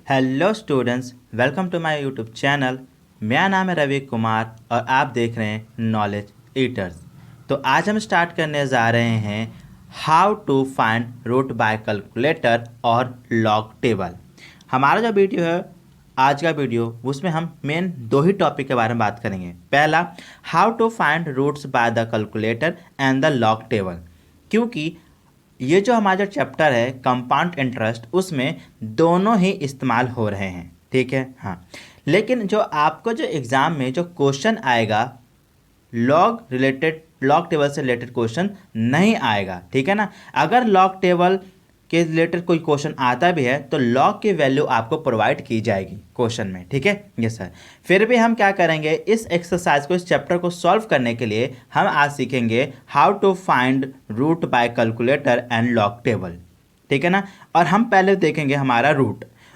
Hello students, welcome to my YouTube channel. मेरा नाम है रवि कुमार और आप देख रहे हैं नॉलेज ईटर्स। तो आज हम स्टार्ट करने जा रहे हैं how to find root by calculator और लॉग टेबल। हमारा जो वीडियो है आज का वीडियो, उसमें हम मेन दो ही टॉपिक के बारे में बात करेंगे। पहला, how to find roots by the calculator and the log table, क्योंकि ये जो हमारा जो चैप्टर है कंपाउंड इंटरेस्ट, उसमें दोनों ही इस्तेमाल हो रहे हैं। ठीक है, हाँ। लेकिन जो आपको जो एग्ज़ाम में जो क्वेश्चन आएगा लॉग टेबल से रिलेटेड क्वेश्चन नहीं आएगा। ठीक है ना। अगर लॉग टेबल के रिलेटेड कोई क्वेश्चन आता भी है तो लॉग की वैल्यू आपको प्रोवाइड की जाएगी क्वेश्चन में। ठीक है, यस सर। फिर भी हम क्या करेंगे, इस एक्सरसाइज को, इस चैप्टर को सॉल्व करने के लिए हम आज सीखेंगे how to find root by calculator and log table. ठीक है ना। और हम पहले देखेंगे हमारा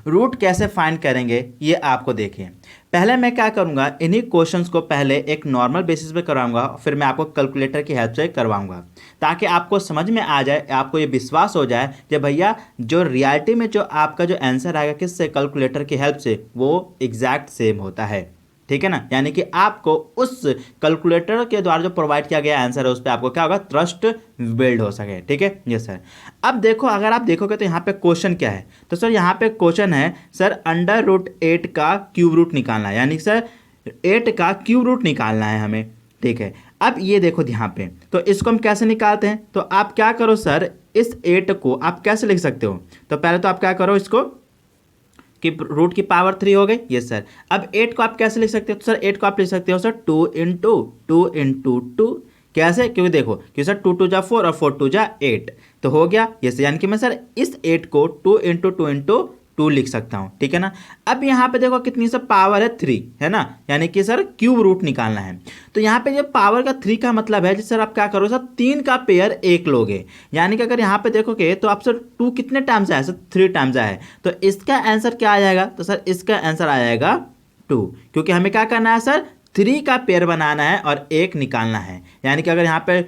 रूट कैसे फाइंड करेंगे, ये आपको देखिए। पहले मैं क्या करूंगा, इन्हीं क्वेश्चंस को पहले एक नॉर्मल बेसिस पे करवाऊंगा, फिर मैं आपको कैलकुलेटर की हेल्प से करवाऊंगा, ताकि आपको समझ में आ जाए, आपको ये विश्वास हो जाए कि भैया जो रियलिटी में जो आपका जो आंसर आएगा किससे, कैलकुलेटर की हेल्प से, वो एग्जैक्ट सेम होता है। ठीक है ना। यानी कि आपको उस कैलकुलेटर के द्वारा जो प्रोवाइड किया गया आंसर है उस पर आपको क्या होगा, ट्रस्ट बिल्ड हो सके। ठीक है, यस सर। अब देखो, अगर आप देखोगे तो यहाँ पे क्वेश्चन क्या है, तो सर यहाँ पे क्वेश्चन है सर √8 का क्यूब रूट निकालना है, यानी सर 8 का क्यूब रूट निकालना है हमें। ठीक है, अब ये देखो यहाँ पे, तो इसको हम कैसे निकालते हैं, तो आप क्या करो सर, इस 8 को आप कैसे लिख सकते हो, तो पहले तो आप क्या करो, इसको कि रूट की पावर 3 हो गई। Yes sir. अब 8 को आप कैसे लिख सकते हो, तो सर 8 को आप लिख सकते हो सर 2 × 2 कैसे, क्योंकि देखो कि सर 2 × 2 = 4 और 4 × 2 = 8, तो हो गया। यस, यानी कि मैं सर इस 8 को 2 × 2 × 2 लिख सकता हूँ। ठीक है ना। अब यहाँ पे देखो कितनी सा पावर है, 3 है ना, यानी कि सर क्यूब रूट निकालना है। तो यहाँ पे जो पावर का 3 का मतलब है, सर आप क्या करो सर, 3 का पेयर 1 लोगे, यानी कि अगर यहाँ पे देखोगे तो आप सर 2 कितने टाइम्स आया, सर 3 टाइम्स आया है, तो इसका आंसर क्या आ जाएगा, तो सर इसका आंसर आ जाएगा 2, क्योंकि हमें क्या करना है सर, 3 का पेयर बनाना है और 1 निकालना है। यानी कि अगर यहाँ पे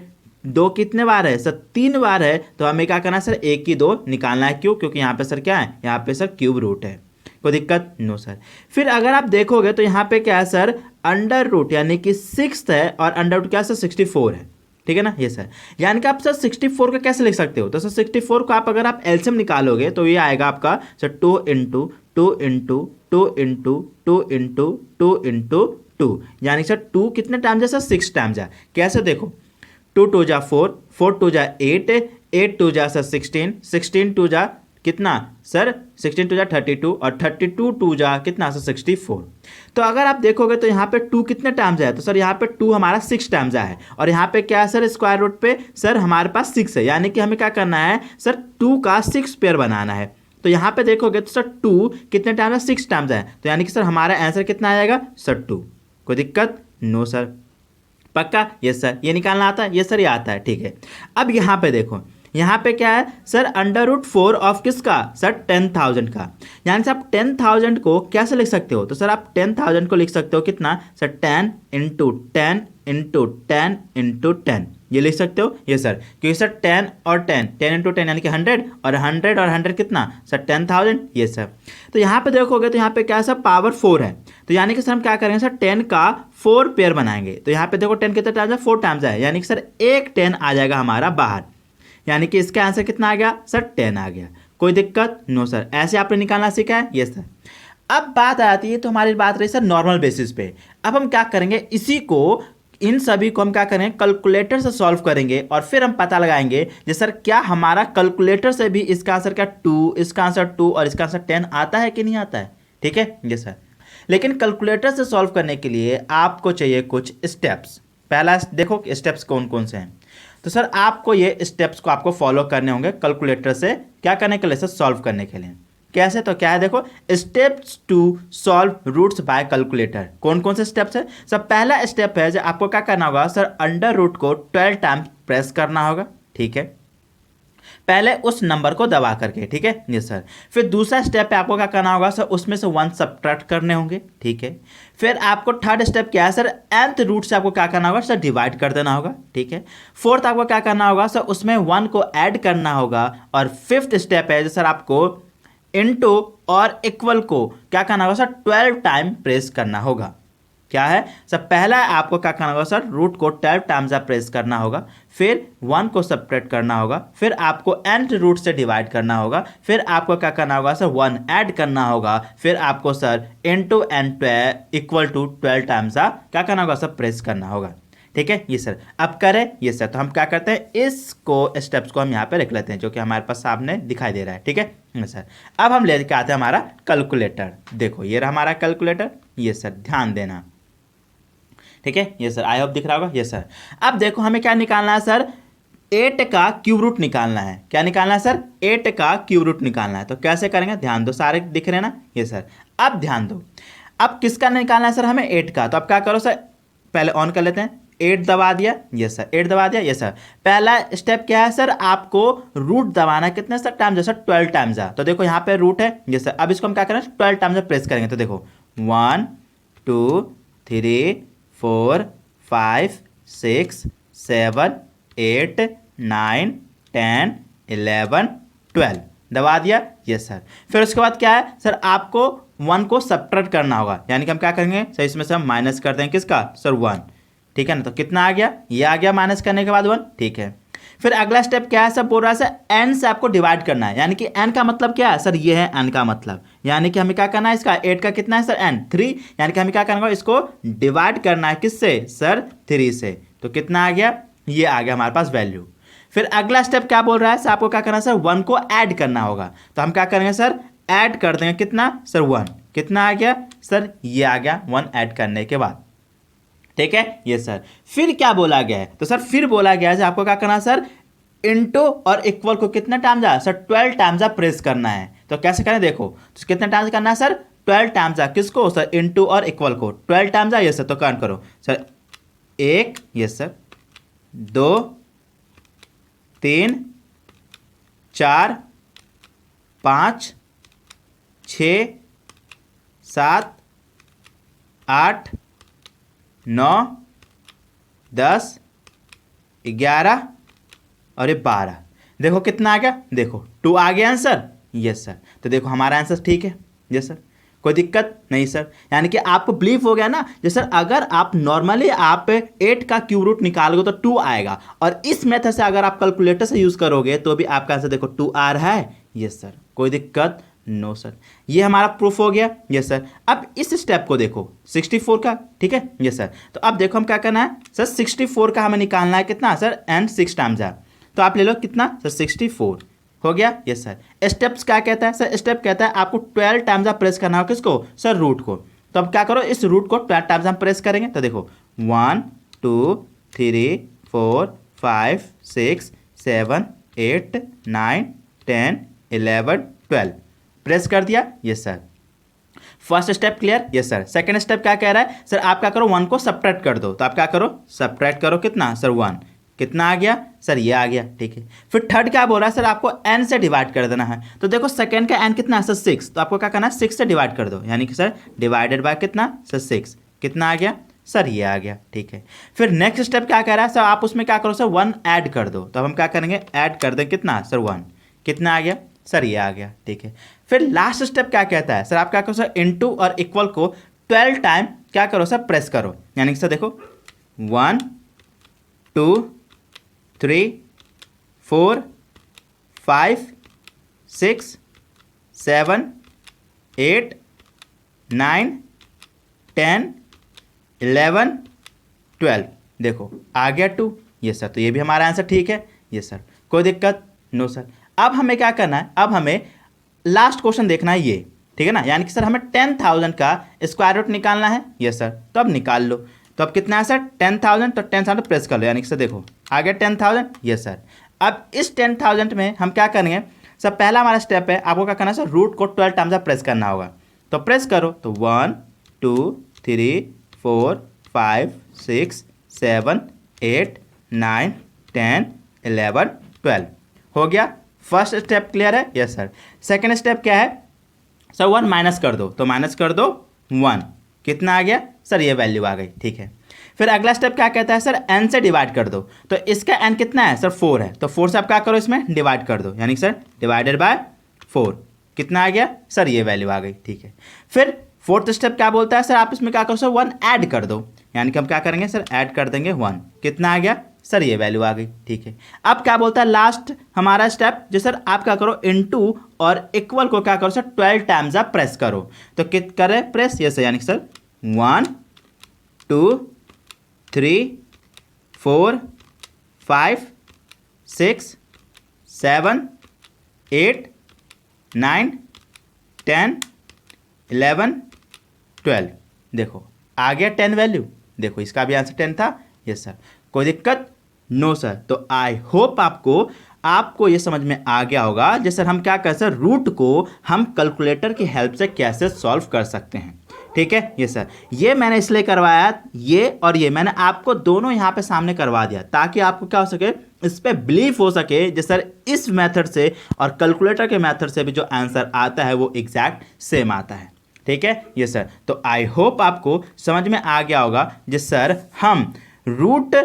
2 कितने बार है सर, 3 बार है, तो हमें क्या करना है सर, 1 की 2 निकालना है। क्यों, क्योंकि यहाँ पे सर क्या है, यहाँ पे सर क्यूब रूट है, कोई दिक्कत नो सर। फिर अगर आप देखोगे तो यहाँ पे क्या है सर, अंडर रूट, यानी कि 6 है, और अंडर रूट क्या है सर, 64 है। ठीक है ना, ये सर। यानी कि आप सर 64 का कैसे लिख सकते हो, तो सर 64 को आप अगर आप एलसीएम निकालोगे तो ये आएगा आपका सर 2 × 2 × 2 × 2 × 2 × 2, यानी सर 2 कितने टाइम्स है सर, 6 टाइम्स है। कैसे देखो, 2 × 2 = 4, 4 × 2 = 8, 8 × 2 = सर 16, 16 × 2 = कितना सर, 16 × 2 = 32, और 32 × 2 = कितना सर, 64। तो अगर आप देखोगे तो यहाँ पे 2 कितने टाइम्स है, तो सर यहाँ पे 2 हमारा 6 टाइम्स है, और यहाँ पे क्या है सर, स्क्वायर रूट पे सर हमारे पास 6 है, यानी कि हमें क्या करना है सर, 2 का 6 पेयर बनाना है। तो यहाँ पे देखोगे तो सर 2 कितने टाइम्स है, 6 टाइम्स है, तो यानी कि सर हमारा आंसर कितना आएगा सर 2, कोई दिक्कत नो सर, पक्का। यस सर, ये निकालना आता है, ये सर ये आता है। ठीक है, अब यहाँ पे देखो, यहाँ पे क्या है सर, √4 ऑफ किसका सर, 10,000 का, यानी सर आप 10,000 को कैसे लिख सकते हो, तो सर आप 10,000 को लिख सकते हो कितना सर, 10 × 10 × 10 × 10, ये लिख सकते हो। ये सर, क्योंकि सर 10 और 10, 10 × 10 यानी कि 100, और 100 और 100 कितना सर, 10,000। ये सर, तो यहाँ पे देखोगे तो यहाँ पे क्या है सर, पावर 4 है, तो यानी कि सर हम क्या करेंगे सर, 10 का 4 पेयर बनाएंगे। तो यहाँ पे देखो 10 कितने टाइम्स है, 4 टाइम्स है, यानी कि सर एक 10 आ जाएगा हमारा बाहर, यानी कि इसका आंसर कितना आ गया सर, 10 आ गया, कोई दिक्कत नो सर। ऐसे आपने निकालना सीखा है। Yes sir. अब बात आती है, तो हमारी बात रही सर नॉर्मल बेसिस पे। अब हम क्या करेंगे, इसी को, इन सभी को हम क्या करेंगे, कैलकुलेटर से सॉल्व करेंगे, और फिर हम पता लगाएंगे कि सर क्या हमारा कैलकुलेटर से भी इसका आंसर क्या 2, इसका आंसर 2 और इसका आंसर 10 आता है कि नहीं आता है। ठीक है, यस सर। लेकिन कैलकुलेटर से सॉल्व करने के लिए आपको चाहिए कुछ स्टेप्स। पहला देखो स्टेप्स कौन कौन से हैं, तो सर आपको ये स्टेप्स को आपको फॉलो करने होंगे कैलकुलेटर से क्या करने के लिए सर, सॉल्व करने के लिए। कैसे, तो क्या है देखो, steps to solve roots by calculator. कौन कौन से स्टेप्स है सर, पहला स्टेप है जो आपको क्या करना होगा सर, अंडर रूट को 12 टाइम्स प्रेस करना होगा। ठीक है, पहले उस नंबर को दबा करके। ठीक है, यस सर। फिर दूसरा स्टेप पे आपको क्या करना होगा सर, उसमें से 1 सब्ट्रैक्ट करने होंगे। ठीक है, फिर आपको थर्ड स्टेप क्या है सर, nth रूट से आपको क्या करना होगा सर, डिवाइड कर देना होगा। ठीक है, फोर्थ आपको क्या करना होगा सर, उसमें 1 को ऐड करना होगा, और फिफ्थ स्टेप है सर आपको इनटू और इक्वल को क्या करना होगा सर 12 टाइम प्रेस करना होगा। क्या है सर, पहला आपको क्या करना होगा सर, रूट को 12 टाइम्स आप प्रेस करना होगा, फिर 1 को सब्ट्रैक्ट करना होगा, फिर आपको nth रूट से डिवाइड करना होगा, फिर आपको क्या करना होगा सर 1 ऐड करना होगा, फिर आपको sir into n equal to 12 times क्या करना होगा सर, प्रेस करना होगा। ठीक है ये सर, अब करें ये सर, तो हम क्या करते हैं, इसको स्टेप्स को हम यहाँ पे लिख लेते हैं जो कि हमारे पास सामने दिखाई दे रहा है। ठीक है सर, अब हम लेके आते हैं हमारा कैलकुलेटर। देखो ये रहा हमारा कैलकुलेटर, ये सर ध्यान देना। ठीक है ये सर, आई होप दिख रहा होगा। ये सर, अब देखो हमें क्या निकालना है सर, 8 का क्यूब रूट निकालना है। क्या निकालना है सर, 8 का क्यूब रूट निकालना है। तो कैसे करेंगे, ध्यान दो, सारे दिख रहे हैं ना। ये सर, अब ध्यान दो, अब किसका निकालना है सर, हमें 8 का। तो अब क्या करो सर, पहले ऑन कर लेते हैं, 8 दबा दिया, ये सर 8 दबा दिया। ये सर, पहला स्टेप क्या है सर, आपको रूट दबाना है कितने सर टाइम्स, सर 12 टाइम्स। तो देखो यहाँ पे रूट है। ये सर, अब इसको हम क्या करें, 12 टाइम्स प्रेस करेंगे। तो देखो 1 2 3 4 5 6 7 8 9 10 11 12 दबा दिया। ये सर, फिर उसके बाद क्या है सर, आपको 1 को सब्ट्रैक्ट करना होगा, यानी कि हम क्या करेंगे सर, इसमें से हम माइनस कर देंगे किसका सर 1। ठीक है ना, तो कितना आ गया, ये आ गया माइनस करने के बाद 1। ठीक है, फिर अगला स्टेप क्या है सर, बोल रहा है सर n से आपको डिवाइड करना है, यानी कि n का मतलब क्या है सर, ये है n का मतलब, यानी कि हमें क्या करना है, इसका 8 का कितना है सर n 3, यानी कि हमें क्या करना है, इसको डिवाइड करना है किससे सर 3 से। तो कितना आ गया, ये आ गया हमारे पास वैल्यू। फिर अगला स्टेप क्या बोल रहा है सर, आपको क्या करना है सर, 1 को ऐड करना होगा। तो हम क्या करेंगे सर, ऐड कर देंगे कितना सर 1, कितना आ गया सर, ये आ गया 1 ऐड करने के बाद। ठीक है ये सर, फिर क्या बोला गया है, तो सर फिर बोला गया है आपको क्या करना है सर, इनटू और इक्वल को कितना टाइम्स आ सर 12 टाइम्स प्रेस करना है। तो कैसे करें, देखो तो कितने टाइम्स करना है सर, 12 टाइम्स किसको सर, इनटू और इक्वल को 12 टाइम्स ये सर। तो काउंट करो सर, 1 ये सर, 2 3 4 5 6 7 8 9 10 11 और ये 12। देखो कितना आ गया, देखो 2 आ गया आंसर। यस सर, तो देखो हमारा आंसर ठीक है। यस सर, कोई दिक्कत नहीं सर, यानी कि आपको बिलीव हो गया ना। जैसे सर अगर आप नॉर्मली आप 8 का क्यूब रूट निकालोगे तो 2 आएगा, और इस मेथड से अगर आप कैलकुलेटर से यूज़ करोगे तो भी आपका आंसर देखो 2 आ रहा है। यस सर, कोई दिक्कत नो सर, ये हमारा प्रूफ हो गया। यस सर, अब इस स्टेप को देखो 64 का। ठीक है यस सर, तो अब देखो हम क्या करना है सर, 64 का हमें निकालना है कितना सर, एंड 6 टाइम्स है। तो आप ले लो कितना सर, 64 हो गया। यस सर, स्टेप्स क्या कहता है सर, स्टेप कहता है आपको 12 टाइम्स आप प्रेस करना हो किसको सर, रूट को। तो अब क्या करो, इस रूट को 12 टाइम्स हम प्रेस करेंगे। तो देखो 1 2 3 4 5 6 7 8 9 10 11 12 प्रेस कर दिया। Yes sir, first step clear. Yes sir, second step क्या कह रहा है सर, आप क्या करो 1 को सब्ट्रैक्ट कर दो। तो आप क्या करो, सब्ट्रैक्ट करो कितना सर 1, कितना आ गया सर, ये आ गया। ठीक है, फिर थर्ड क्या बोल रहा है सर, आपको n से डिवाइड कर देना है। तो देखो सेकंड का n कितना है सर 6, तो आपको क्या करना है 6 से डिवाइड कर दो, यानी कि सर डिवाइडेड बाय कितना सर 6, कितना आ गया सर, ये आ गया। ठीक है, फिर नेक्स्ट स्टेप क्या कह रहा है सर, आप उसमें क्या करो सर 1 ऐड कर दो। तो हम क्या करेंगे, ऐड कर दें कितना सर 1, कितना आ गया सर, ये आ गया। ठीक है, फिर लास्ट स्टेप क्या कहता है सर, आप क्या करो सर, इनटू और इक्वल को 12 टाइम क्या करो सर, प्रेस करो, यानी कि सर देखो 1 2 3 4 5 6 7 8 9 10 11 12 देखो आ गया 2। ये सर, तो ये भी हमारा आंसर ठीक है। ये सर, कोई दिक्कत नो सर। अब हमें क्या करना है, अब हमें लास्ट क्वेश्चन देखना है ये, ठीक है ना, यानी कि सर हमें 10,000 का स्क्वायर रूट निकालना है। यस सर, तो अब निकाल लो। तो अब कितना है सर 10,000, तो 10,000 प्रेस कर लो, यानी कि सर देखो आ गया 10,000। यस सर, अब इस 10,000 में हम क्या करेंगे सर, पहला हमारा स्टेप है, आपको क्या करना है सर, रूट को 12 टाइम्स प्रेस करना होगा। तो प्रेस करो, तो 1 2 3 4 5 6 7 8 9 10 11 12 हो गया। फर्स्ट स्टेप क्लियर है। यस सर, सेकेंड स्टेप क्या है सर, 1 माइनस कर दो। तो माइनस कर दो 1, कितना आ गया सर, ये वैल्यू आ गई। ठीक है, फिर अगला स्टेप क्या कहता है सर, n से डिवाइड कर दो। तो इसका n कितना है सर 4 है, तो 4 से आप क्या करो, इसमें डिवाइड कर दो, यानी सर डिवाइडेड बाय 4, कितना आ गया सर, ये वैल्यू आ गई। ठीक है, फिर फोर्थ स्टेप क्या बोलता है सर, आप इसमें क्या करो सर, 1 ऐड कर दो, यानी कि हम क्या करेंगे सर, ऐड कर देंगे 1, कितना आ गया सर, ये वैल्यू आ गई। ठीक है, अब क्या बोलता है लास्ट हमारा स्टेप, जो सर आप क्या करो, इनटू और इक्वल को क्या करो सर, 12 टाइम्स आप प्रेस करो। तो कित करें प्रेस, ये सर, यानी कि सर 1 2 3 4 5 6 7 8 9 10 11 12। देखो आ गया 10 वैल्यू। देखो इसका भी आंसर 10 था। यस सर, कोई दिक्कत नो सर। तो आई होप आपको ये समझ में आ गया होगा जैसे हम क्या कर सर, रूट को हम कैलकुलेटर की हेल्प से कैसे सॉल्व कर सकते हैं। ठीक है, ये सर, ये मैंने इसलिए करवाया, ये और ये मैंने आपको दोनों यहाँ पे सामने करवा दिया ताकि आपको क्या हो सके, इस पे बिलीव हो सके जैसे सर इस मेथड से और कैलकुलेटर के मेथड से भी जो आंसर आता है वो एग्जैक्ट सेम आता है। ठीक है, ये सर, तो आई होप आपको समझ में आ गया होगा जिस सर हम रूट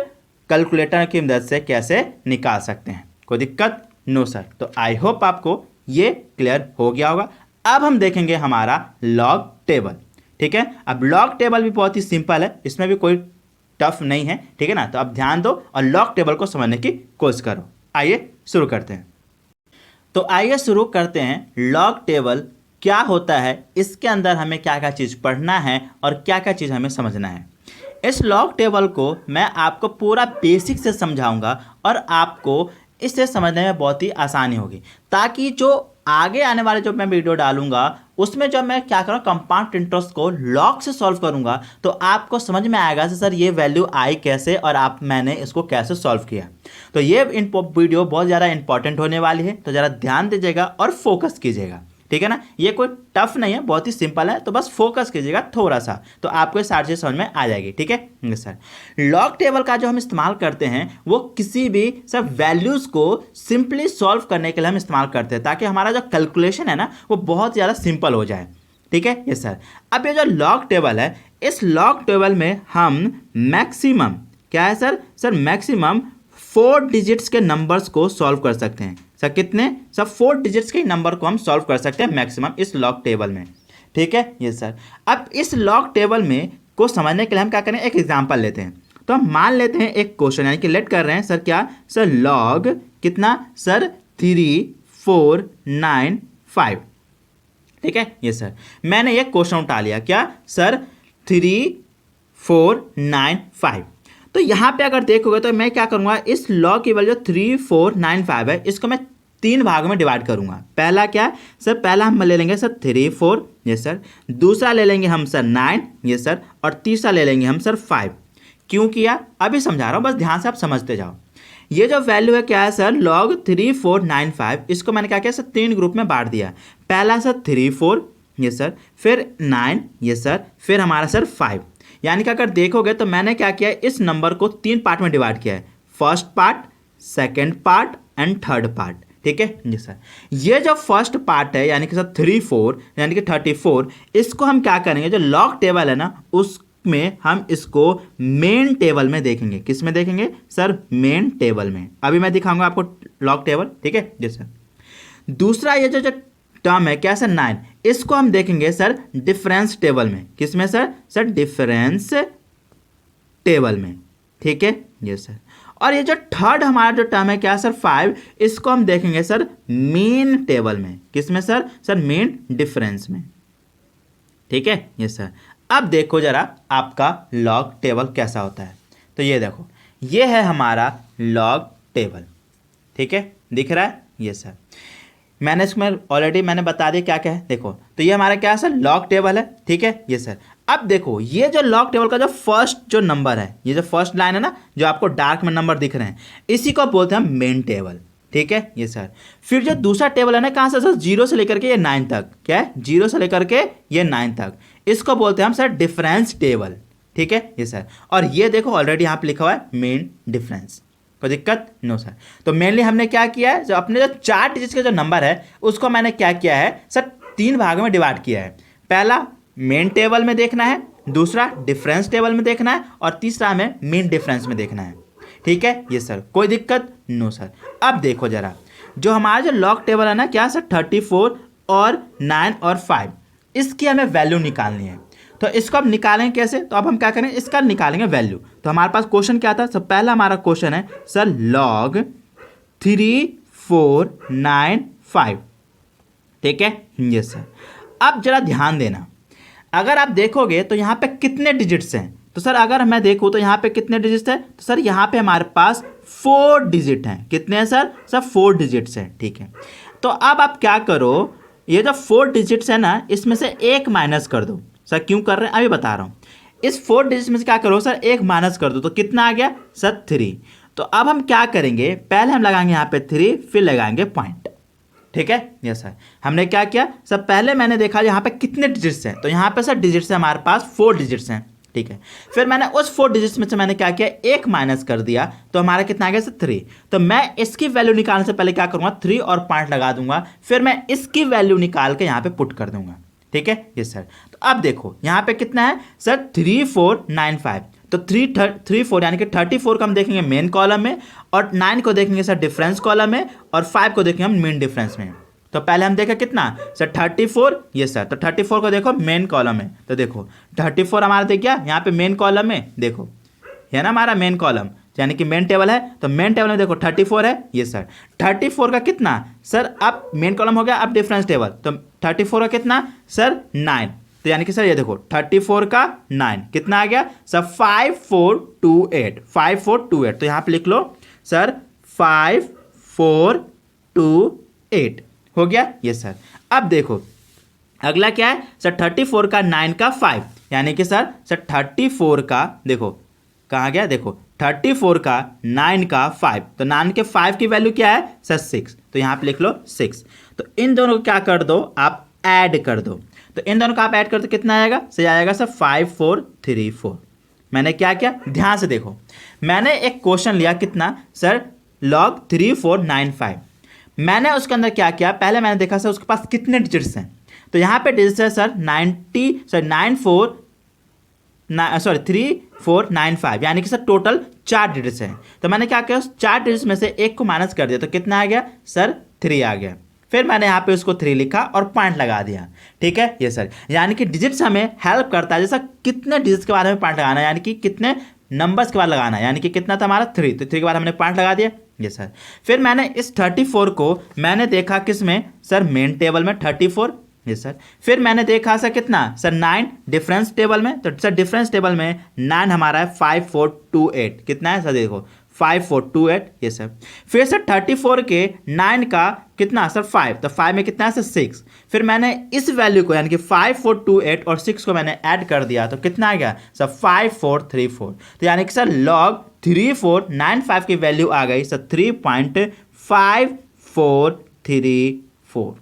कैलकुलेटर की मदद से कैसे निकाल सकते हैं। कोई दिक्कत नो सर। तो आई होप आपको ये क्लियर हो गया होगा। अब हम देखेंगे हमारा लॉग टेबल। ठीक है, अब लॉग टेबल भी बहुत ही सिंपल है, इसमें भी कोई टफ नहीं है। ठीक है ना, तो अब ध्यान दो और लॉग टेबल को समझने की कोशिश करो। आइए शुरू करते हैं। तो आइए शुरू करते हैं। लॉग टेबल क्या होता है, इसके अंदर हमें क्या क्या चीज़ पढ़ना है और क्या क्या चीज़ हमें समझना है। इस लॉग टेबल को मैं आपको पूरा बेसिक से समझाऊंगा और आपको इसे समझने में बहुत ही आसानी होगी, ताकि जो आगे आने वाले जो मैं वीडियो डालूंगा उसमें जब मैं क्या करूँ, कंपाउंड इंटरेस्ट को लॉग से सॉल्व करूंगा तो आपको समझ में आएगा सर ये वैल्यू आई कैसे और मैंने इसको कैसे सॉल्व किया। तो ये वीडियो बहुत ज़्यादा इंपॉर्टेंट होने वाली है, तो ज़रा ध्यान दीजिएगा और फोकस कीजिएगा। ठीक है ना, ये कोई टफ नहीं है, बहुत ही सिंपल है, तो बस फोकस कीजिएगा थोड़ा सा, तो आपको सारी चीज़ समझ में आ जाएगी। ठीक है सर, लॉग टेबल का जो हम इस्तेमाल करते हैं वो किसी भी सब वैल्यूज़ को सिंपली सॉल्व करने के लिए हम इस्तेमाल करते हैं, ताकि हमारा जो कैलकुलेशन है ना वो बहुत ज़्यादा सिंपल हो जाए। ठीक है, यस सर। अब ये जो लॉग टेबल है, इस लॉग टेबल में हम मैक्सिमम क्या है सर मैक्सिमम 4 डिजिट्स के नंबर्स को सॉल्व कर सकते हैं। सर कितने, सर 4 डिजिट्स के नंबर को हम सॉल्व कर सकते हैं मैक्सिमम इस लॉग टेबल में। ठीक है, ये सर। अब इस लॉग टेबल में को समझने के लिए हम क्या करें, एक एग्जांपल लेते हैं। तो हम मान लेते हैं एक क्वेश्चन, यानी कि लेट कर रहे हैं सर क्या, सर लॉग कितना सर 3 4 9 5। ठीक है, ये सर, मैंने ये क्वेश्चन उठा लिया क्या सर 3 4 9 5। तो यहाँ पे अगर देखोगे तो मैं क्या करूँगा, इस लॉग की वैल्यू 3 4 9 5 है, इसको मैं 3 भागों में डिवाइड करूँगा। पहला क्या सर, पहला हम ले लेंगे सर 3 4, ये सर। दूसरा ले लेंगे हम सर 9, ये सर। और तीसरा ले लेंगे हम सर 5। क्यों किया अभी समझा रहा हूँ, बस ध्यान से आप समझते जाओ। ये जो वैल्यू है क्या है सर, लॉग 3 4 9 5, इसको मैंने क्या किया सर 3 ग्रुप में बांट दिया। पहला सर 3 4, ये सर। फिर 9, ये सर। फिर हमारा सर 5। यानी कि अगर देखोगे तो मैंने क्या किया है, इस नंबर को 3 पार्ट में डिवाइड किया है, first part, second part and third part. ठीक है जी सर। ये जो फर्स्ट पार्ट है यानी कि सर 3 4 यानी कि 34, इसको हम क्या करेंगे, जो लॉग टेबल है ना उसमें हम इसको मेन टेबल में देखेंगे। किस में देखेंगे सर, मेन टेबल में। अभी मैं दिखाऊंगा आपको लॉग टेबल। ठीक है जी सर। दूसरा ये जो टर्म है क्या सर 9, इसको हम देखेंगे सर डिफरेंस टेबल में। किस में सर डिफरेंस टेबल में। ठीक है ये सर। और ये जो थर्ड हमारा जो टर्म है क्या सर 5, इसको हम देखेंगे सर मेन टेबल में। किस में सर मेन डिफरेंस में। ठीक है ये सर। अब देखो जरा आपका लॉग टेबल कैसा होता है। तो ये देखो, ये है हमारा लॉग टेबल। ठीक है, दिख रहा है ये सर। मैंने इसमें ऑलरेडी मैंने बता दिया क्या क्या है। देखो तो ये हमारा क्या है सर, लॉग टेबल है। ठीक है ये सर। अब देखो ये जो लॉग टेबल का जो फर्स्ट जो नंबर है, ये जो फर्स्ट लाइन है ना, जो आपको डार्क में नंबर दिख रहे हैं, इसी को बोलते हैं मेन टेबल। ठीक है ये सर। फिर जो दूसरा टेबल है ना, कहाँ से सर 0 से लेकर के ये 9 तक, क्या है 0 से लेकर के ये 9 तक, इसको बोलते हैं हम सर डिफरेंस टेबल। ठीक है ये सर। और ये देखो ऑलरेडी यहाँ पे लिखा हुआ है मेन डिफरेंस। कोई दिक्कत नो सर। तो मेनली हमने क्या किया है, जो अपने जो 4 डिजिट के जो नंबर है उसको मैंने क्या किया है सर 3 भागों में डिवाइड किया है। पहला मेन टेबल में देखना है, दूसरा डिफरेंस टेबल में देखना है, और तीसरा हमें मेन डिफरेंस में देखना है। ठीक है ये सर, कोई दिक्कत नो सर। अब देखो जरा, जो हमारा जो लॉग टेबल है ना क्या सर 34 और 9 और 5, इसकी हमें वैल्यू निकालनी है। तो इसको अब निकालेंगे कैसे? तो अब हम क्या करेंगे, इसका निकालेंगे वैल्यू। तो हमारे पास क्वेश्चन क्या था? सब पहला हमारा क्वेश्चन है सर log 3495, ठीक है, यस सर। अब जरा ध्यान देना, अगर आप देखोगे तो यहाँ पे कितने डिजिट्स हैं? तो सर अगर मैं देखूँ तो यहाँ पे कितने डिजिट्स हैं? तो सर यहाँ पे हमारे पास 4 डिजिट हैं। कितने हैं सर? सर 4 डिजिट्स हैं, ठीक है। तो अब आप क्या करो, ये जो 4 डिजिट्स है ना, इसमें से एक माइनस कर दो। सर क्यों कर रहे हैं अभी बता रहा हूँ। इस 4 डिजिट में से क्या करो सर, एक माइनस कर दो, तो कितना आ गया सर 3। तो अब हम क्या करेंगे, पहले हम लगाएंगे यहाँ पे 3, फिर लगाएंगे पॉइंट, ठीक है, यस सर। हमने क्या किया सर, पहले मैंने देखा यहाँ पे कितने डिजिट्स हैं, तो यहाँ पे सर डिजिट्स है हमारे पास 4 डिजिट्स हैं, ठीक है। फिर मैंने उस 4 डिजिट्स में से मैंने क्या किया, एक माइनस कर दिया, तो हमारा कितना आ गया सर 3। तो मैं इसकी वैल्यू निकालने से पहले क्या करूँगा, 3 और पॉइंट लगा दूंगा, फिर मैं इसकी वैल्यू निकाल के यहाँ पे पुट कर दूंगा, ठीक है, यस सर। तो अब देखो यहाँ पे कितना है सर 3495, तो 34 यानी कि 34 को हम देखेंगे मेन कॉलम में, और 9 को देखेंगे सर डिफरेंस कॉलम में, और 5 को देखेंगे हम मेन डिफरेंस में। तो पहले हम देखें कितना सर 34, ये सर। तो 34 को देखो मेन कॉलम में, तो देखो 34 हमारा देख गया यहाँ पे मेन कॉलम में, देखो है ना हमारा मेन कॉलम, यानी कि मेन टेबल है। तो मेन टेबल में देखो 34 है, ये सर। 34 का कितना सर, अब मेन कॉलम हो गया, अब डिफरेंस टेबल, तो 34 का कितना सर 9। तो यानी कि सर ये देखो 34 का 9 कितना आ गया सर 5428, 5428। तो यहाँ पे लिख लो सर 5428 हो गया, ये सर। अब देखो अगला क्या है सर, 34 का 9 का 5, यानी कि सर 34 का देखो कहाँ गया, देखो 34 का 9 का 5, तो 9 के 5 की वैल्यू क्या है सर 6, तो यहाँ पे लिख लो 6। तो इन दोनों को क्या कर दो आप, ऐड कर दो। तो इन दोनों का आप ऐड कर दो, कितना आएगा सर, आएगा सर 5434। मैंने क्या किया, ध्यान से देखो, मैंने एक क्वेश्चन लिया कितना सर log 3495। मैंने उसके अंदर क्या किया, पहले मैंने देखा सर उसके पास कितने डिजिट्स हैं। तो यहाँ पे डिजिट्स है सर 3495, यानी कि सर टोटल 4 डिजिट्स हैं। तो मैंने क्या किया, उस 4 डिजिट्स में से एक को माइनस कर दिया, तो कितना आ गया सर 3 आ गया। फिर मैंने यहाँ पे उसको 3 लिखा और पॉइंट लगा दिया, ठीक है, ये सर। यानी कि डिजिट्स हमें हेल्प करता है, जैसा कितने डिजिट्स के बाद हमें पॉइंट लगाना है, यानी कि कितने नंबर्स के बाद लगाना है, यानी कि कितना था हमारा 3, तो 3 के बाद हमने पॉइंट लगा दिया, ये सर। फिर मैंने इस 34 को मैंने देखा किस में सर, मेन टेबल में 34, ये सर। फिर मैंने देखा सर कितना सर 9 डिफरेंस टेबल में, तो सर डिफरेंस टेबल में 9 हमारा है 5428, कितना है सर देखो 5428, ये सर। फिर सर 34 के 9 का कितना सर 5, तो 5 में कितना है सर 6। फिर मैंने इस वैल्यू को यानी कि 5428 और 6 को मैंने ऐड कर दिया, तो कितना आ गया सर 5434। तो यानी कि सर log 3495 की वैल्यू आ गई सर 3.5434।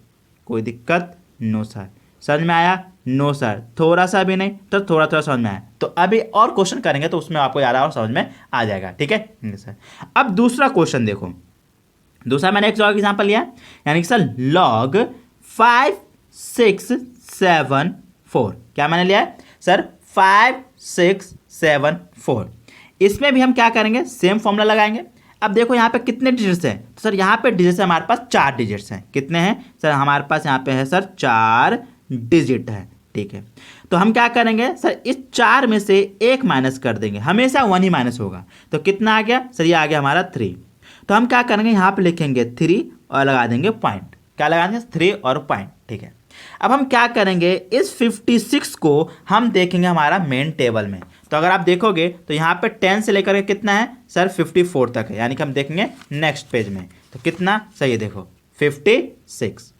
कोई दिक्कत नो सर, समझ में आया? नो सर, थोड़ा सा भी नहीं तो थोड़ा थोड़ा समझ में आया। तो अभी और क्वेश्चन करेंगे तो उसमें आपको ज़्यादा और समझ में आ जाएगा, ठीक है सर। अब दूसरा क्वेश्चन देखो, दूसरा मैंने एक और एग्जांपल लिया, यानी कि सर log 5674, क्या मैंने लिया है सर 5674। इसमें भी हम क्या करेंगे, सेम फॉर्मूला लगाएंगे। अब देखो यहाँ पे कितने डिजिट्स हैं, तो सर यहाँ पे डिजिट्स हमारे पास 4 डिजिट्स हैं। कितने हैं सर, हमारे पास यहाँ पे है सर 4 डिजिट है, ठीक है। तो हम क्या करेंगे सर, इस 4 में से एक माइनस कर देंगे, हमेशा 1 ही माइनस होगा। तो कितना आ गया सर, ये आ गया हमारा 3। तो हम क्या करेंगे, यहाँ पे लिखेंगे 3 और लगा देंगे पॉइंट, क्या लगा देंगे 3 और पॉइंट, ठीक है। अब हम क्या करेंगे, इस 56 को हम देखेंगे हमारा मेन टेबल में। तो अगर आप देखोगे तो यहाँ पे 10 से लेकर के कितना है सर 54 तक है, यानी कि हम देखेंगे नेक्स्ट पेज में। तो कितना सही है, देखो 56,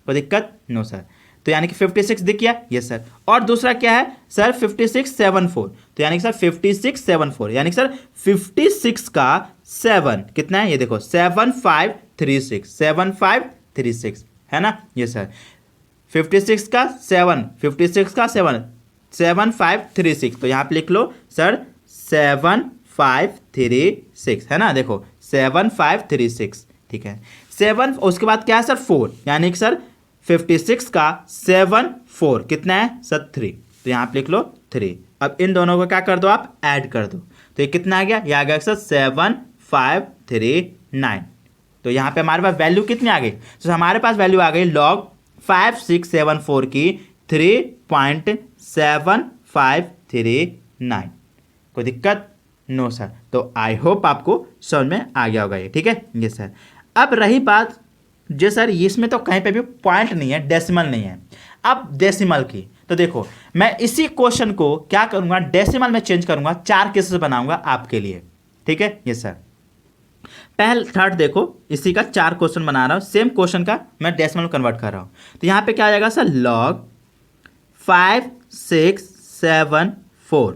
कोई दिक्कत नो सर। तो यानी कि 56 दिख गया, यस सर। और दूसरा क्या है सर 5674, तो यानी कि सर 5674, यानी कि सर 56 का 7 कितना है, ये देखो 7536, 7536 है ना, ये सर। 56 का 7, 56 का 7, 7536, तो यहाँ पे लिख लो सर 7536 है ना, देखो 7536, ठीक है। 7 उसके बाद क्या है सर 4, यानी कि सर 56 का 7 4 कितना है सर 3, तो यहाँ पे लिख लो 3। अब इन दोनों को क्या कर दो आप, ऐड कर दो, तो ये कितना आ गया, ये आ गया सर 7539। तो यहाँ पे हमारे पास वैल्यू कितनी आ गई, तो हमारे पास वैल्यू आ गई log 5674 की 3.7539। कोई दिक्कत? No sir. तो आई होप आपको समझ में आ गया होगा ये, ठीक है ये सर। अब रही बात जो सर इसमें तो कहीं पे भी पॉइंट नहीं है, डेसिमल नहीं है। अब डेसिमल की तो देखो मैं इसी क्वेश्चन को क्या करूंगा, डेसिमल में चेंज करूंगा, 4 केसेस बनाऊंगा आपके लिए, ठीक है ये सर। पहले थर्ड देखो इसी का 4 क्वेश्चन बना रहा हूं, सेम क्वेश्चन का मैं डेसिमल में कन्वर्ट कर रहा हूं। तो यहां पे क्या आ जाएगा सर, लॉग 5674।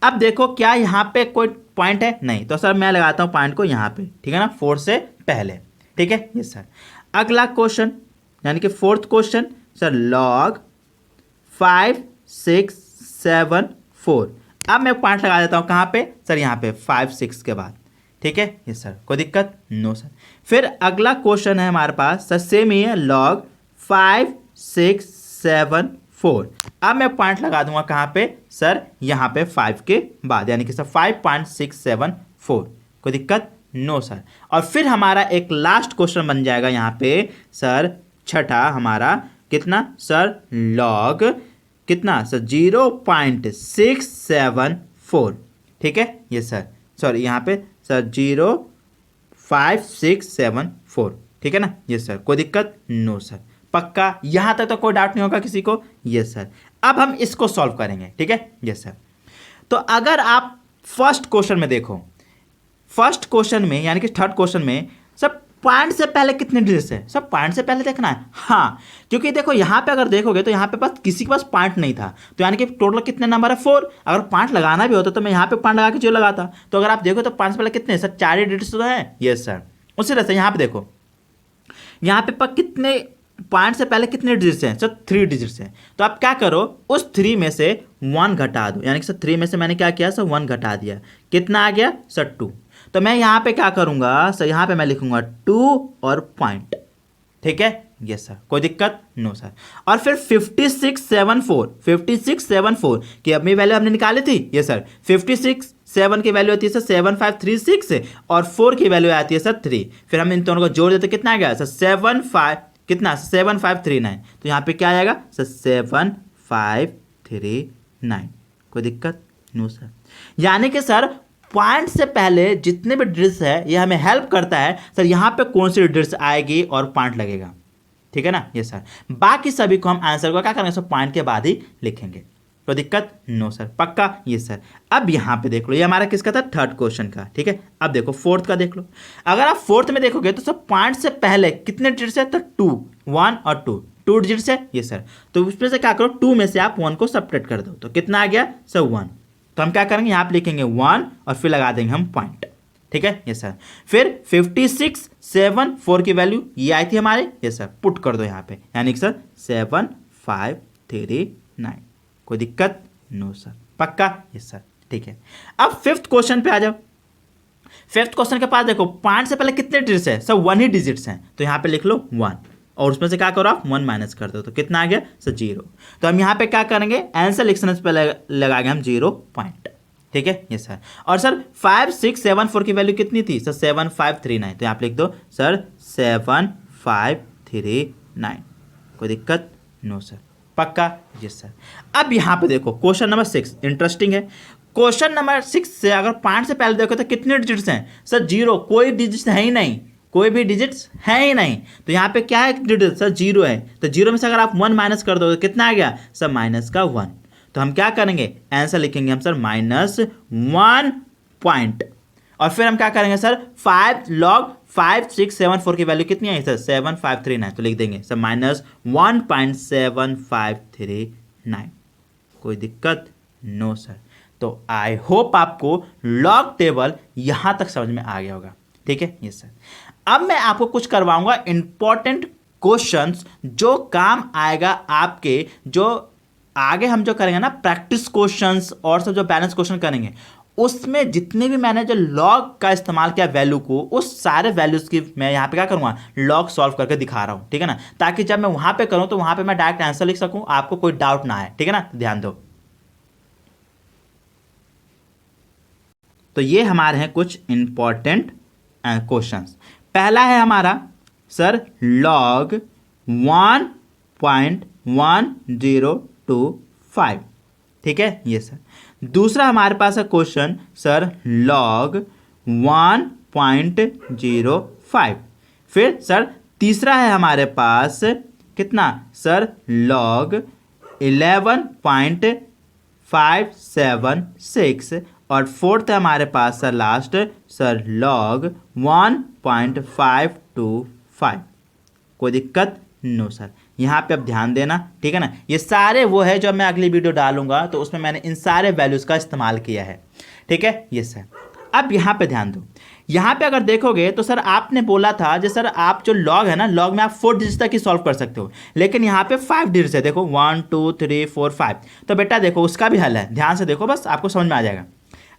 अब देखो क्या यहां पे कोई पॉइंट है? नहीं। तो सर मैं लगाता हूं पॉइंट को यहां पे, ठीक है ना, 4 से पहले, ठीक है ये सर। अगला क्वेश्चन यानी कि फोर्थ क्वेश्चन सर, लॉग 5674। अब मैं पॉइंट लगा देता हूं कहां पे सर, यहां पे 56 के बाद, ठीक है ये सर। कोई दिक्कत? No sir. फिर अगला क्वेश्चन है हमारे पास सर, सेम ही है, लॉग 5674। अब मैं पॉइंट लगा दूंगा कहां पे सर, यहां पे 5 के बाद, यानी कि सर 5.674। कोई दिक्कत? No sir. और फिर हमारा एक लास्ट क्वेश्चन बन जाएगा यहां पे सर, छठा हमारा कितना सर, लॉग कितना सर, 0.674, ठीक है ये सर। सॉरी यहाँ पे सर 0.5674, ठीक है ना ये सर। कोई दिक्कत? No sir. पक्का? यहां तक तो कोई डाउट नहीं होगा किसी को? Yes sir. अब हम इसको सॉल्व करेंगे, ठीक है यस सर। तो अगर आप फर्स्ट क्वेश्चन में देखो, फर्स्ट क्वेश्चन में यानी कि थर्ड क्वेश्चन में सब पॉइंट से पहले कितने डिजिट्स है, सब पॉइंट से पहले देखना है। हाँ, क्योंकि देखो यहां पे अगर देखोगे तो यहां पे पास किसी के पास पॉइंट नहीं था, तो यानी कि टोटल कितने नंबर है, 4। अगर पॉइंट लगाना भी होता तो मैं यहां पे पॉइंट लगा के जो लगाता। तो अगर आप देखो तो पॉइंट से पहले कितने सर, 4 ही डिजिट्स तो है। Yes sir. उसी तरह से यहां पे देखो, यहां पे कितने पॉइंट से पहले कितने डिजिट्स हैं सर, 3 डिजिट्स हैं। तो आप क्या करो, उस 3 में से 1 घटा दो, यानी कि सर 3 में से मैंने क्या किया सर, 1 घटा दिया। कितना आ गया सर, 2। तो मैं यहां पे क्या करूंगा सर, यहां पे मैं लिखूंगा 2 और पॉइंट, ठीक है यस सर। कोई दिक्कत? No sir. और फिर 5674 की अपनी वैल्यू हमने निकाली थी। Yes sir. 56 की वैल्यू आती है सर 7536 और 4 की वैल्यू आती है सर 3। फिर हम इन दोनों को जोड़ देते, कितना आ गया सर, 75 कितना 7539। तो यहाँ पे क्या आएगा सर, 7539। कोई दिक्कत? No sir. यानी कि सर पॉइंट से पहले जितने भी डिजिट्स है ये हमें हेल्प करता है सर, यहाँ पे कौन सी डिजिट्स आएगी और पॉइंट लगेगा, ठीक है ना ये सर। बाकी सभी को हम आंसर को क्या करेंगे सर, पॉइंट के बाद ही लिखेंगे। कोई दिक्कत? No sir. पक्का? ये सर। अब यहाँ पे देख लो, ये हमारा किसका था, थर्ड क्वेश्चन का, ठीक है। अब देखो फोर्थ का देख लो। अगर आप फोर्थ में देखोगे तो सब पॉइंट से पहले कितने डिजिट्स है, तो 2, 1 और 2 डिजिट्स है ये सर। तो उसमें से क्या करो, 2 में से आप 1 को सब्ट्रैक्ट कर दो, तो कितना आ गया सर, 1। तो हम क्या करेंगे, यहाँ पे लिखेंगे 1 और फिर लगा देंगे हम पॉइंट, ठीक है ये सर। फिर 5674 की वैल्यू ये आई थी हमारे, ये सर पुट कर दो यहाँ पे, यानी कि सर 7539। कोई दिक्कत? No sir. पक्का? Yes sir. ठीक है। अब फिफ्थ क्वेश्चन पे आ जाओ। फिफ्थ क्वेश्चन के पास देखो, 5 से पहले कितने डिजिट्स है सर, 1 ही डिजिट्स हैं, तो यहाँ पे लिख लो 1 और उसमें से क्या करो आप 1 माइनस कर दो, तो कितना आ गया सर 0। तो हम यहाँ पे क्या करेंगे, आंसर लिखने से पहले लगाएंगे हम 0 पॉइंट, ठीक है ये सर। और सर 5674 की वैल्यू कितनी थी सर, 7539, तो यहाँ पे लिख दो सर 7539। कोई दिक्कत? No sir. पक्का? Yes sir. अब यहाँ पे देखो क्वेश्चन नंबर 6 इंटरेस्टिंग है। क्वेश्चन नंबर 6 से अगर 5 से पहले देखो तो कितने डिजिट्स हैं सर, 0, कोई डिजिट्स है ही नहीं, कोई भी डिजिट्स है ही नहीं। तो यहाँ पे क्या है डिजिट सर, 0 है। तो 0 में से अगर आप 1 माइनस कर दो तो कितना आ गया सर, माइनस का 1। तो हम क्या करेंगे, आंसर लिखेंगे हम सर -1 पॉइंट। और फिर हम क्या करेंगे सर, 5 log 5674 की वैल्यू कितनी आई सर, 7539, तो लिख देंगे सर -1.7539। कोई दिक्कत? No sir. तो आई होप आपको लॉग टेबल यहां तक समझ में आ गया होगा, ठीक है ये सर। अब मैं आपको कुछ करवाऊंगा इंपॉर्टेंट क्वेश्चंस जो काम आएगा आपके, जो आगे हम जो करेंगे ना प्रैक्टिस क्वेश्चंस और सब जो बैलेंस क्वेश्चन करेंगे, उसमें जितने भी मैंने जो लॉग का इस्तेमाल किया वैल्यू को, उस सारे वैल्यूज की मैं यहाँ पे क्या करूँगा, लॉग सॉल्व करके दिखा रहा हूँ, ठीक है ना, ताकि जब मैं वहाँ पे करूँ तो वहाँ पे मैं डायरेक्ट आंसर लिख सकूँ, आपको कोई डाउट ना आए, ठीक है ना। ध्यान दो। तो ये हमारे हैं कुछ इंपॉर्टेंट क्वेश्चंस। पहला है हमारा सर log 1 0.1025। ठीक है ये सर। दूसरा हमारे पास है क्वेश्चन सर log 1.05। फिर सर तीसरा है हमारे पास कितना सर log 11.576 और फोर्थ है हमारे पास सर लास्ट सर log 1.525। कोई दिक्कत नो सर। यहाँ पे अब ध्यान देना, ठीक है ना। ये सारे वो है जो मैं अगली वीडियो डालूंगा तो उसमें मैंने इन सारे वैल्यूज़ का इस्तेमाल किया है, ठीक है ये सर। अब यहाँ पे ध्यान दो, यहाँ पे अगर देखोगे तो सर आपने बोला था जो सर आप जो लॉग है ना, लॉग में आप 4 डिजिट तक ही सॉल्व कर सकते हो, लेकिन यहाँ पे 5 डिजिट है। देखो 1 2 3 4 5। तो बेटा देखो उसका भी हल है, ध्यान से देखो बस आपको समझ में आ जाएगा।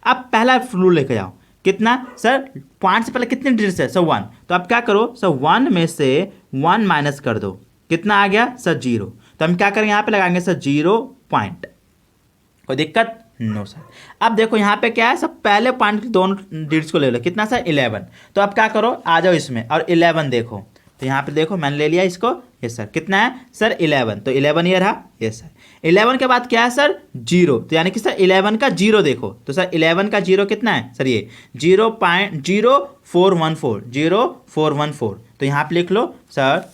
अब पहला रूल लेके जाओ, कितना सर 5 से पहले कितने डिजिट है सर 1। तो आप क्या करो सर 1 में से 1 माइनस कर दो, कितना आ गया सर 0। तो हम क्या करेंगे यहाँ पे लगाएंगे सर 0 पॉइंट। कोई दिक्कत नो सर। अब देखो यहाँ पे क्या है, सब पहले पॉइंट दोनों डिजिट्स को ले लो, कितना सर 11। तो अब क्या करो आ जाओ इसमें और 11 देखो, तो यहाँ पे देखो मैंने ले लिया इसको, ये सर कितना है सर 11। तो 11 ये रहा ये सर। 11 के बाद क्या है सर 0, तो यानी कि सर 11 का 0 देखो, तो सर 11 का 0 कितना है सर ये 0.0414। तो यहाँ पे लिख लो सर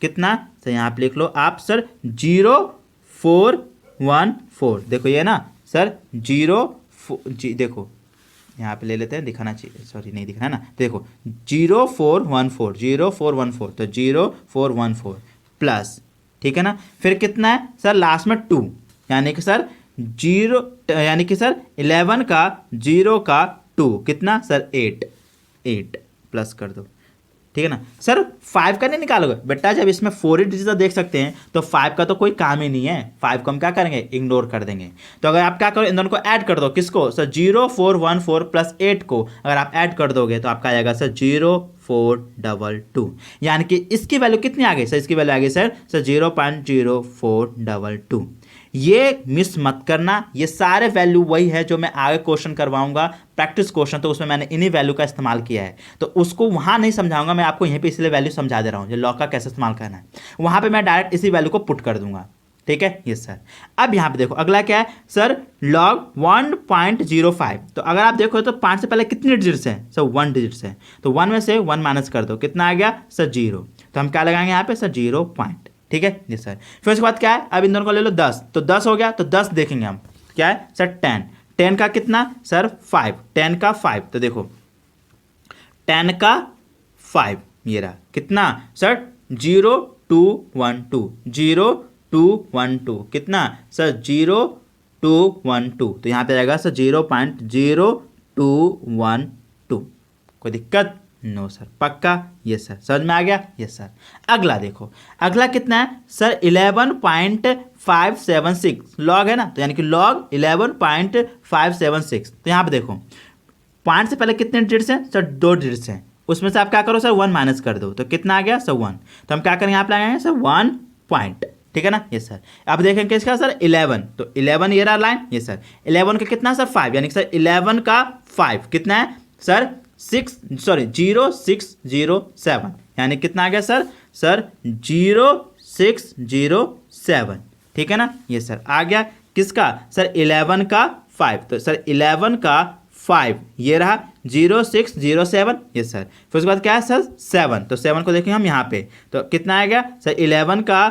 कितना, तो यहाँ पे लिख लो आप सर 0414। देखो ये ना सर देखो यहाँ पे ले लेते हैं, दिखाना चाहिए, सॉरी नहीं दिखना है ना। देखो 0414 तो 0414 प्लस, ठीक है ना। फिर कितना है सर लास्ट में 2, यानी कि सर 0 यानी कि सर 11 का 0 का 2 कितना सर 8 प्लस कर दो, ठीक है ना। सर 5 का नहीं निकालोगे बेटा, जब इसमें 4 डिजिट देख सकते हैं तो 5 का तो कोई काम ही नहीं है, 5 को हम क्या करेंगे इग्नोर कर देंगे। तो अगर आप क्या करो इन दोनों को ऐड कर दो, किसको सर 0414 प्लस 8 को अगर आप ऐड कर दोगे तो आपका आ जाएगा सर 0422। यानी कि इसकी वैल्यू कितनी आ गई सर, इसकी वैल्यू आ गई सर 0.0422। ये मिस मत करना, ये सारे वैल्यू वही है जो मैं आगे क्वेश्चन करवाऊंगा प्रैक्टिस क्वेश्चन, तो उसमें मैंने इन्हीं वैल्यू का इस्तेमाल किया है। तो उसको वहां नहीं समझाऊंगा मैं आपको, यहीं पे इसलिए वैल्यू समझा दे रहा हूं, ये लॉग का कैसे इस्तेमाल करना है। वहां पे मैं डायरेक्ट इसी वैल्यू को पुट कर दूंगा, ठीक है ये सर। अब यहाँ पे देखो अगला क्या है सर log 1.05। तो अगर आप देखो तो 5 से पहले कितने डिजिट्स हैं सर 1 डिजिट्स हैं, तो 1 में से 1 माइनस कर दो, कितना आ गया सर 0। तो हम क्या लगाएंगे यहाँ पे सर 0 पॉइंट, ठीक है जी सर। फिर उसके बाद क्या है, अब इन दोनों को ले लो 10, तो 10 हो गया, तो 10 देखेंगे हम क्या है सर 10 का कितना सर 5, 10 का 5। तो देखो 10 का 5 ये रहा कितना सर 0212 कितना सर 0212। तो यहाँ पे आएगा सर 0.0212। कोई दिक्कत नो सर, पक्का ये सर, समझ में आ गया ये सर। अगला देखो, अगला कितना है सर 11.576 लॉग है ना, तो यानी कि लॉग 11.576। तो यहाँ पे देखो 5 से पहले कितने डिजिट्स हैं सर 2 डिजिट्स हैं, उसमें से आप क्या करो सर 1 माइनस कर दो, तो कितना आ गया सर 1। तो हम क्या करेंगे यहाँ पे लगाएंगे सर 1 पॉइंट, ठीक है ना ये सर। अब देखेंगे इसका सर 11, तो 11 ये रहा लाइन ये सर। 11 का कितना सर 5, यानी कि सर 11 का 5 कितना है सर 0607, यानी कितना आ गया सर 0607, ठीक है ना ये सर। आ गया किसका सर 11 का 5, तो सर 11 का 5 ये रहा 0607 ये सर। फिर उसके बाद क्या है सर 7, तो 7 को देखेंगे हम यहाँ पे, तो कितना आ गया सर 11 का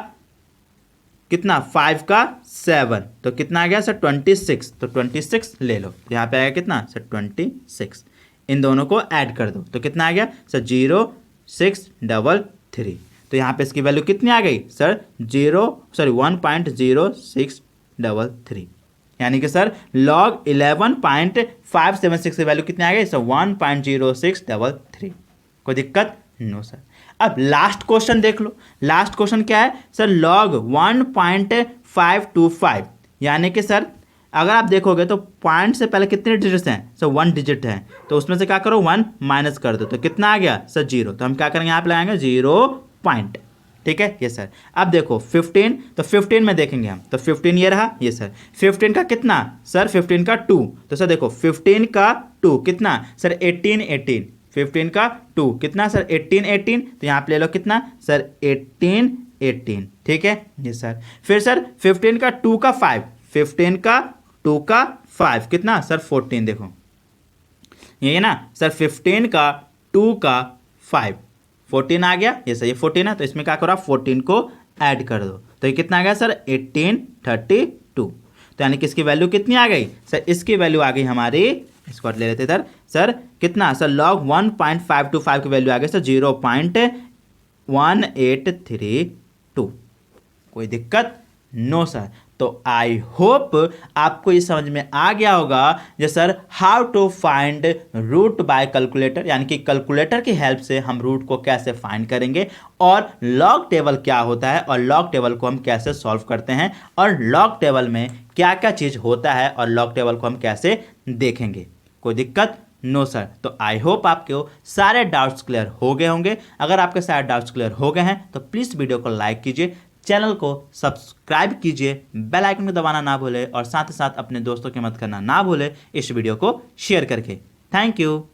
कितना 5 का 7, तो कितना आ गया सर 26। तो 26 ले लो, यहाँ पे आएगा कितना सर 26। इन दोनों को ऐड कर दो, तो कितना आ गया सर 0633। तो यहाँ पे इसकी वैल्यू कितनी आ गई सर 1.0633, यानी कि सर log 11.576 की वैल्यू कितनी आ गई सर 1.0633। कोई दिक्कत नो सर। अब लास्ट क्वेश्चन देख लो, लास्ट क्वेश्चन क्या है सर log 1.525, यानी कि सर अगर आप देखोगे तो पॉइंट से पहले कितने डिजिट्स हैं सर 1 डिजिट है, तो उसमें से क्या करो 1 माइनस कर दो, तो कितना आ गया सर 0। तो हम क्या करेंगे यहाँ पे लगाएंगे 0 पॉइंट, ठीक है ये सर। अब देखो 15, तो 15 में देखेंगे हम, तो 15 ये रहा ये सर। 15 का कितना सर 15 का 2, तो सर देखो 15 का 2 कितना सर 18 15 का 2 कितना सर 18 तो यहाँ पे ले लो कितना सर 18 18, ठीक है जी सर। फिर सर 15 का 2 का 5, 15 का 2 का 5 कितना सर 14, देखो ये है ना सर 15 का 2 का 5, 14 आ गया, ये सर ये 14 है, तो इसमें क्या करो आप 14 को ऐड कर दो, तो ये कितना आ गया सर 1832। तो यानी कि इसकी वैल्यू कितनी आ गई सर, इसकी वैल्यू आ गई हमारी, इसको ले लेते इधर सर, कितना सर log 1.525 की वैल्यू आ गई सर 0.1832। कोई दिक्कत नो सर। तो आई होप आपको ये समझ में आ गया होगा जो sir how to find root by calculator, यानी कि कैलकुलेटर की हेल्प से हम रूट को कैसे फाइंड करेंगे, और लॉग टेबल क्या होता है, और लॉग टेबल को हम कैसे सॉल्व करते हैं, और लॉग टेबल में क्या क्या चीज़ होता है, और लॉग टेबल को हम कैसे देखेंगे। कोई दिक्कत नो सर। तो आई होप आपको सारे डाउट्स क्लियर हो गए होंगे। अगर आपके सारे डाउट्स क्लियर हो गए हैं तो प्लीज़ वीडियो को लाइक कीजिए, चैनल को सब्सक्राइब कीजिए, बेल आइकन को दबाना ना भूले, और साथ ही साथ अपने दोस्तों की मदद करना ना भूले इस वीडियो को शेयर करके। Thank you.